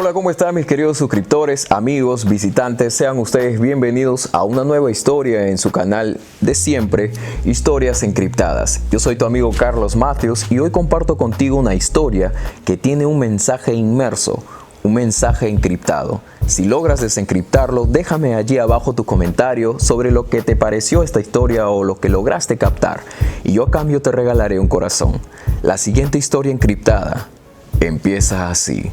Hola, ¿cómo están mis queridos suscriptores, amigos, visitantes? Sean ustedes bienvenidos a una nueva historia en su canal de siempre, Historias Encriptadas. Yo soy tu amigo Carlos Matthews y hoy comparto contigo una historia que tiene un mensaje inmerso, un mensaje encriptado. Si logras desencriptarlo, déjame allí abajo tu comentario sobre lo que te pareció esta historia o lo que lograste captar, y yo a cambio te regalaré un corazón. La siguiente historia encriptada empieza así.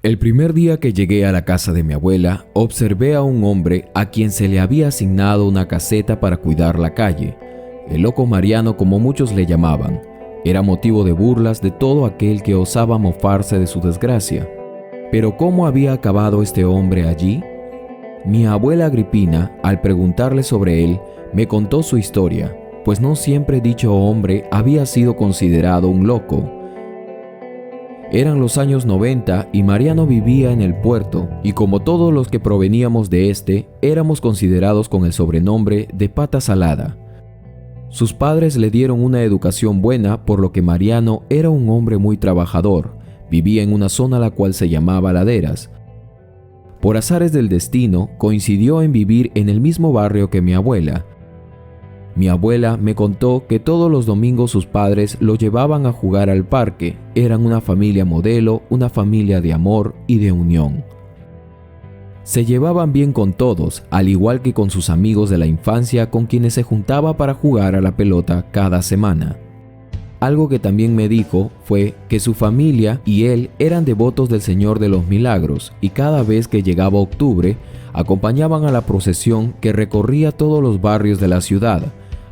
El primer día que llegué a la casa de mi abuela, observé a un hombre a quien se le había asignado una caseta para cuidar la calle. El loco Mariano, como muchos le llamaban, era motivo de burlas de todo aquel que osaba mofarse de su desgracia. Pero ¿cómo había acabado este hombre allí? Mi abuela Agripina, al preguntarle sobre él, me contó su historia, pues no siempre dicho hombre había sido considerado un loco. Eran los años 90 y Mariano vivía en el puerto, y como todos los que proveníamos de este, éramos considerados con el sobrenombre de pata salada. Sus padres le dieron una educación buena, por lo que Mariano era un hombre muy trabajador. Vivía en una zona la cual se llamaba Laderas. Por azares del destino, coincidió en vivir en el mismo barrio que mi abuela. Mi abuela me contó que todos los domingos sus padres lo llevaban a jugar al parque. Eran una familia modelo, una familia de amor y de unión. Se llevaban bien con todos, al igual que con sus amigos de la infancia con quienes se juntaba para jugar a la pelota cada semana. Algo que también me dijo fue que su familia y él eran devotos del Señor de los Milagros y cada vez que llegaba octubre acompañaban a la procesión que recorría todos los barrios de la ciudad.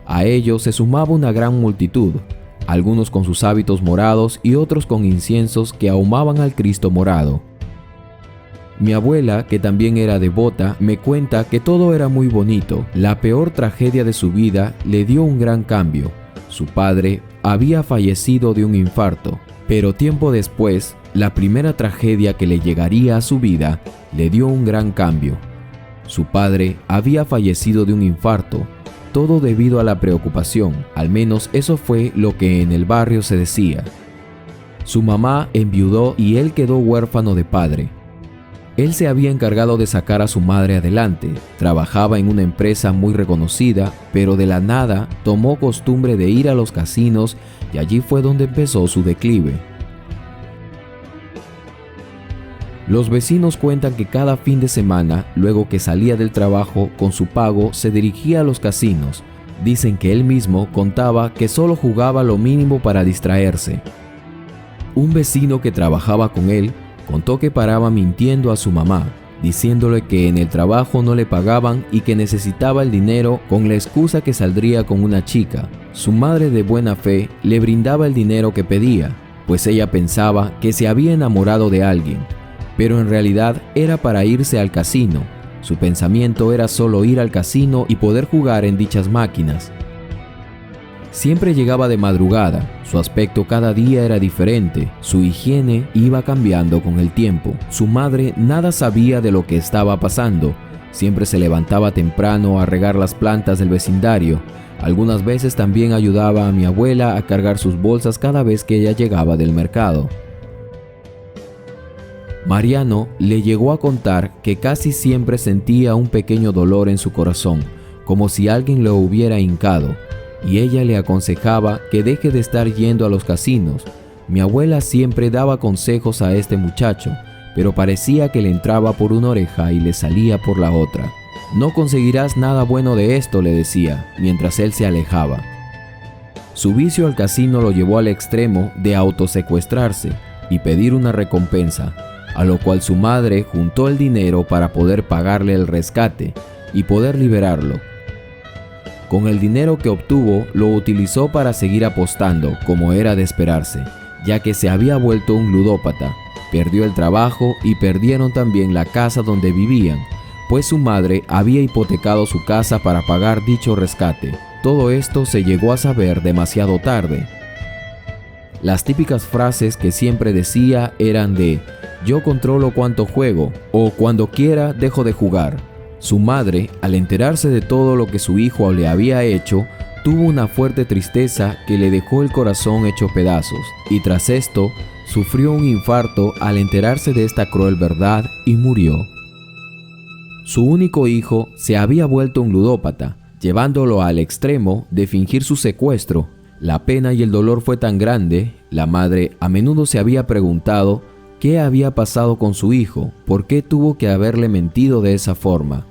A ellos se sumaba una gran multitud, algunos con sus hábitos morados y otros con inciensos que ahumaban al Cristo morado. Mi abuela, que también era devota, me cuenta que todo era muy bonito. La peor tragedia de su vida le dio un gran cambio. Su padre había fallecido de un infarto, pero tiempo después, la primera tragedia que le llegaría a su vida le dio un gran cambio. Su padre había fallecido de un infarto, todo debido a la preocupación, al menos eso fue lo que en el barrio se decía. Su mamá enviudó y él quedó huérfano de padre. Él se había encargado de sacar a su madre adelante, trabajaba en una empresa muy reconocida, pero de la nada tomó costumbre de ir a los casinos y allí fue donde empezó su declive. Los vecinos cuentan que cada fin de semana, luego que salía del trabajo con su pago, se dirigía a los casinos. Dicen que él mismo contaba que solo jugaba lo mínimo para distraerse. Un vecino que trabajaba con él contó que paraba mintiendo a su mamá, diciéndole que en el trabajo no le pagaban y que necesitaba el dinero con la excusa que saldría con una chica. Su madre de buena fe le brindaba el dinero que pedía, pues ella pensaba que se había enamorado de alguien, pero en realidad era para irse al casino. Su pensamiento era solo ir al casino y poder jugar en dichas máquinas. Siempre llegaba de madrugada, su aspecto cada día era diferente, su higiene iba cambiando con el tiempo. Su madre nada sabía de lo que estaba pasando, siempre se levantaba temprano a regar las plantas del vecindario. Algunas veces también ayudaba a mi abuela a cargar sus bolsas cada vez que ella llegaba del mercado. Mariano le llegó a contar que casi siempre sentía un pequeño dolor en su corazón, como si alguien lo hubiera hincado, y ella le aconsejaba que deje de estar yendo a los casinos. Mi abuela siempre daba consejos a este muchacho, pero parecía que le entraba por una oreja y le salía por la otra. No conseguirás nada bueno de esto, le decía, mientras él se alejaba. Su vicio al casino lo llevó al extremo de autosecuestrarse y pedir una recompensa, a lo cual su madre juntó el dinero para poder pagarle el rescate y poder liberarlo. Con el dinero que obtuvo, lo utilizó para seguir apostando, como era de esperarse, ya que se había vuelto un ludópata. Perdió el trabajo y perdieron también la casa donde vivían, pues su madre había hipotecado su casa para pagar dicho rescate. Todo esto se llegó a saber demasiado tarde. Las típicas frases que siempre decía eran de "yo controlo cuánto juego" o "cuando quiera dejo de jugar". Su madre, al enterarse de todo lo que su hijo le había hecho, tuvo una fuerte tristeza que le dejó el corazón hecho pedazos, y tras esto, sufrió un infarto al enterarse de esta cruel verdad y murió. Su único hijo se había vuelto un ludópata, llevándolo al extremo de fingir su secuestro. La pena y el dolor fue tan grande, la madre a menudo se había preguntado qué había pasado con su hijo, por qué tuvo que haberle mentido de esa forma.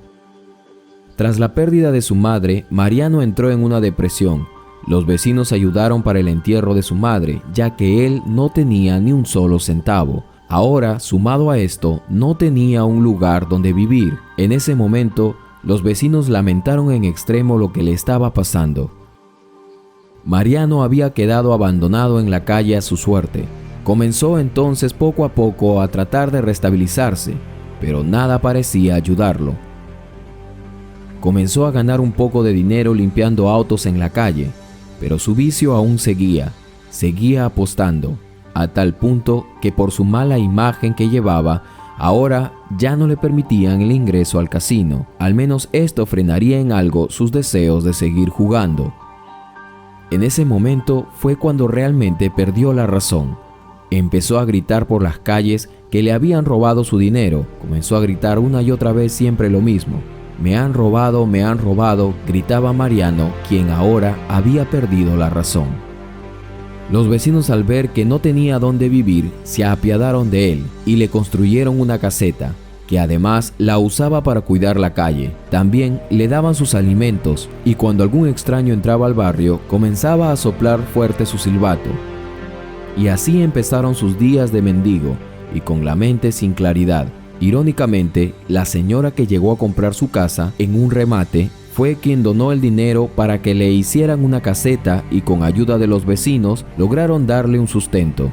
Tras la pérdida de su madre, Mariano entró en una depresión. Los vecinos ayudaron para el entierro de su madre, ya que él no tenía ni un solo centavo. Ahora, sumado a esto, no tenía un lugar donde vivir. En ese momento, los vecinos lamentaron en extremo lo que le estaba pasando. Mariano había quedado abandonado en la calle a su suerte. Comenzó entonces poco a poco a tratar de restabilizarse, pero nada parecía ayudarlo. Comenzó a ganar un poco de dinero limpiando autos en la calle, pero su vicio aún seguía apostando, a tal punto que por su mala imagen que llevaba, ahora ya no le permitían el ingreso al casino. Al menos esto frenaría en algo sus deseos de seguir jugando. En ese momento fue cuando realmente perdió la razón. Empezó a gritar por las calles que le habían robado su dinero. Comenzó a gritar una y otra vez siempre lo mismo. Me han robado, gritaba Mariano, quien ahora había perdido la razón. Los vecinos, al ver que no tenía dónde vivir, se apiadaron de él y le construyeron una caseta, que además la usaba para cuidar la calle. También le daban sus alimentos, y cuando algún extraño entraba al barrio, comenzaba a soplar fuerte su silbato. Y así empezaron sus días de mendigo, y con la mente sin claridad. Irónicamente, la señora que llegó a comprar su casa en un remate fue quien donó el dinero para que le hicieran una caseta, y con ayuda de los vecinos lograron darle un sustento.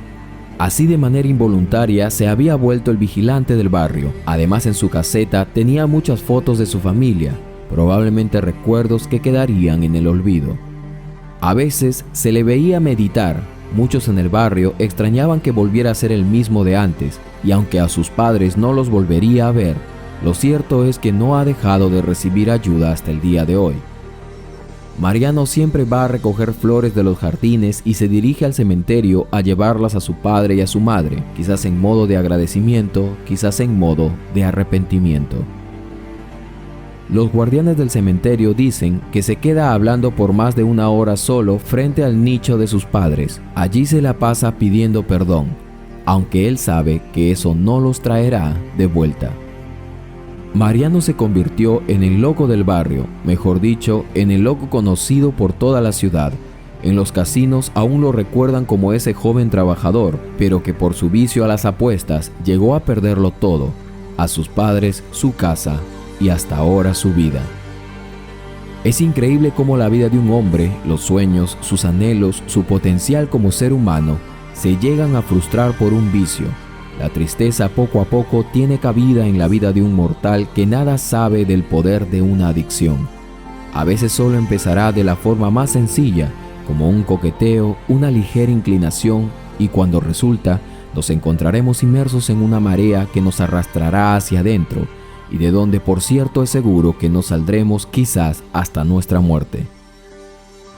Así, de manera involuntaria, se había vuelto el vigilante del barrio. Además, en su caseta tenía muchas fotos de su familia, probablemente recuerdos que quedarían en el olvido. A veces se le veía meditar. Muchos en el barrio extrañaban que volviera a ser el mismo de antes, y aunque a sus padres no los volvería a ver, lo cierto es que no ha dejado de recibir ayuda hasta el día de hoy. Mariano siempre va a recoger flores de los jardines y se dirige al cementerio a llevarlas a su padre y a su madre, quizás en modo de agradecimiento, quizás en modo de arrepentimiento. Los guardianes del cementerio dicen que se queda hablando por más de una hora solo frente al nicho de sus padres. Allí se la pasa pidiendo perdón, aunque él sabe que eso no los traerá de vuelta. Mariano se convirtió en el loco del barrio, mejor dicho, en el loco conocido por toda la ciudad. En los casinos aún lo recuerdan como ese joven trabajador, pero que por su vicio a las apuestas llegó a perderlo todo: a sus padres, su casa y hasta ahora su vida. Es increíble cómo la vida de un hombre, los sueños, sus anhelos, su potencial como ser humano, se llegan a frustrar por un vicio. La tristeza poco a poco tiene cabida en la vida de un mortal que nada sabe del poder de una adicción. A veces solo empezará de la forma más sencilla, como un coqueteo, una ligera inclinación, y cuando resulta, nos encontraremos inmersos en una marea que nos arrastrará hacia adentro, y de donde, por cierto, es seguro que no saldremos quizás hasta nuestra muerte.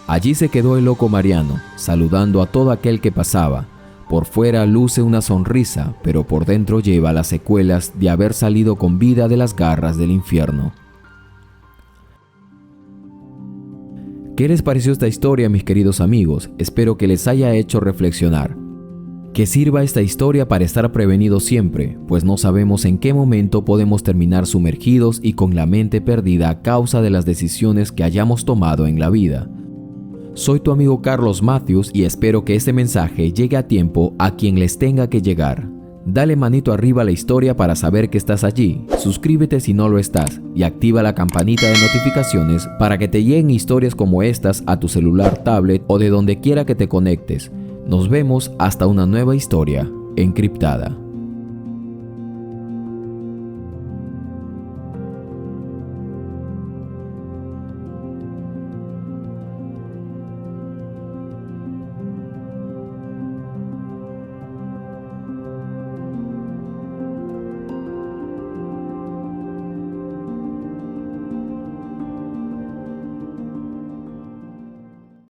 Allí se quedó el loco Mariano, saludando a todo aquel que pasaba. Por fuera luce una sonrisa, pero por dentro lleva las secuelas de haber salido con vida de las garras del infierno. ¿Qué les pareció esta historia, mis queridos amigos? Espero que les haya hecho reflexionar. Que sirva esta historia para estar prevenidos siempre, pues no sabemos en qué momento podemos terminar sumergidos y con la mente perdida a causa de las decisiones que hayamos tomado en la vida. Soy tu amigo Carlos Matthews y espero que este mensaje llegue a tiempo a quien les tenga que llegar. Dale manito arriba a la historia para saber que estás allí, suscríbete si no lo estás y activa la campanita de notificaciones para que te lleguen historias como estas a tu celular, tablet o de donde quiera que te conectes. Nos vemos hasta una nueva historia encriptada.